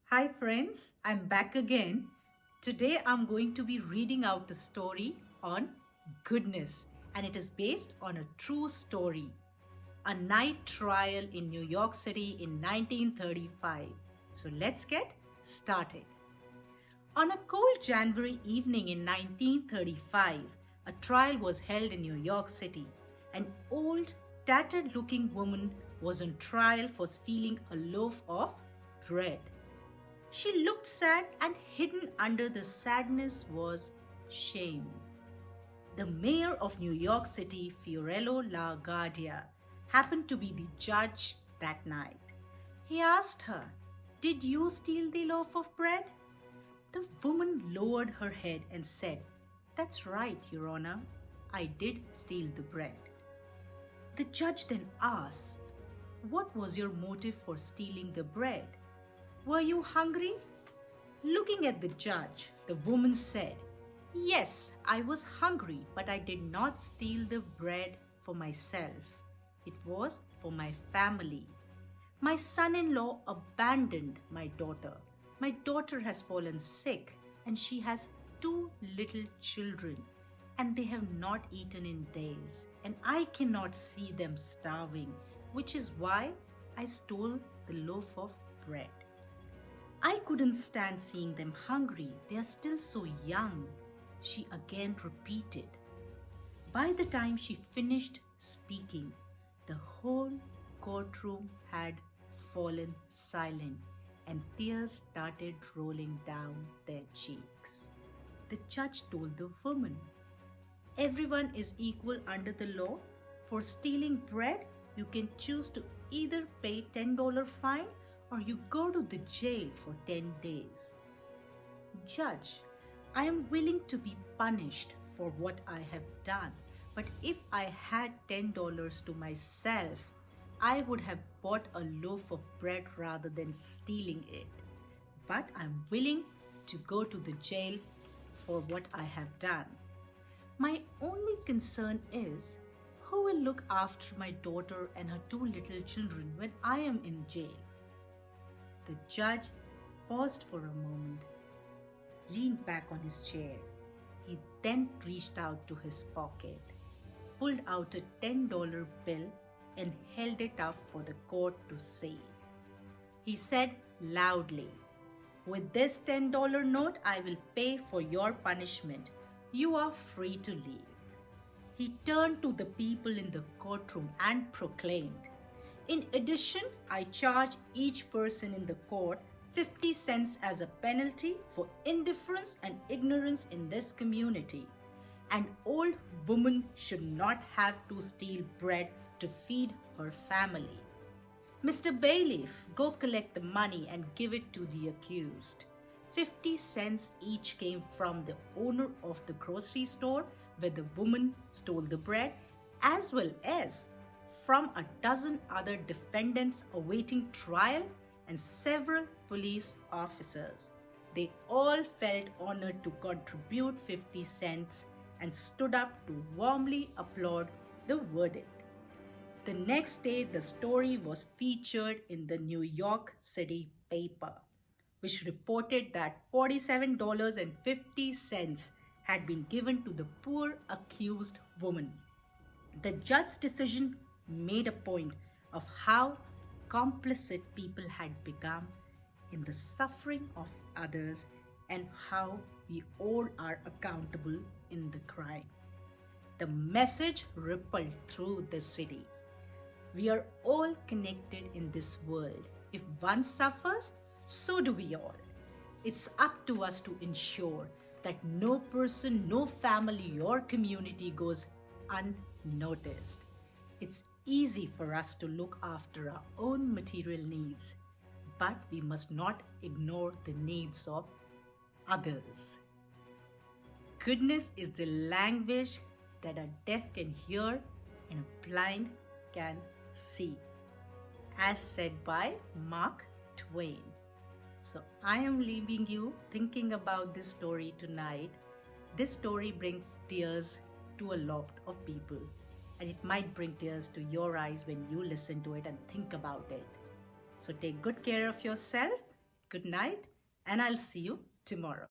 Hi friends, I'm back again. Today I'm going to be reading out a story on goodness, and it is based on a true story. A night trial in New York City in 1935. So let's get started. On a cold January evening in 1935, a trial was held in New York City. An old, tattered looking woman was on trial for stealing a loaf of bread. She looked sad, and hidden under the sadness was shame. The mayor of New York City, Fiorello LaGuardia, happened to be the judge that night. He asked her, "Did you steal the loaf of bread?" The woman lowered her head and said, "That's right, Your Honor. I did steal the bread." The judge then asked, "What was your motive for stealing the bread? Were you hungry?" Looking at the judge, the woman said, "Yes, I was hungry, but I did not steal the bread for myself. It was for my family. My son-in-law abandoned my daughter. My daughter has fallen sick and she has two little children, and they have not eaten in days, and I cannot see them starving, which is why I stole the loaf of bread. I couldn't stand seeing them hungry. They are still so young," she again repeated. By the time she finished speaking, the whole courtroom had fallen silent and tears started rolling down their cheeks. The judge told the woman, "Everyone is equal under the law. For stealing bread, you can choose to either pay $10 fine or you go to the jail for 10 days. Judge, I am willing to be punished for what I have done, but if I had $10 to myself, I would have bought a loaf of bread rather than stealing it. But I'm willing to go to the jail for what I have done. My only concern is, who will look after my daughter and her two little children when I am in jail?" The judge paused for a moment, leaned back on his chair. He then reached out to his pocket, pulled out a $10 bill, and held it up for the court to see. He said loudly, "With this $10 note, I will pay for your punishment. You are free to leave." He turned to the people in the courtroom and proclaimed, "In addition, I charge each person in the court 50 cents as a penalty for indifference and ignorance in this community. An old woman should not have to steal bread to feed her family. Mr. Bailiff, go collect the money and give it to the accused." 50 cents each came from the owner of the grocery store where the woman stole the bread, as well as from a dozen other defendants awaiting trial and several police officers. They all felt honored to contribute 50 cents and stood up to warmly applaud the verdict. The next day, the story was featured in the New York City paper, which reported that $47.50 had been given to the poor accused woman. The judge's decision made a point of how complicit people had become in the suffering of others and how we all are accountable in the crime. The message rippled through the city. We are all connected in this world. If one suffers, so do we all. It's up to us to ensure that no person, no family, or community goes unnoticed. It's easy for us to look after our own material needs, but we must not ignore the needs of others. Goodness is the language that a deaf can hear and a blind can see, as said by Mark Twain. So I am leaving you thinking about this story tonight. This story brings tears to a lot of people, and it might bring tears to your eyes when you listen to it and think about it. So take good care of yourself Good night, and I'll see you tomorrow.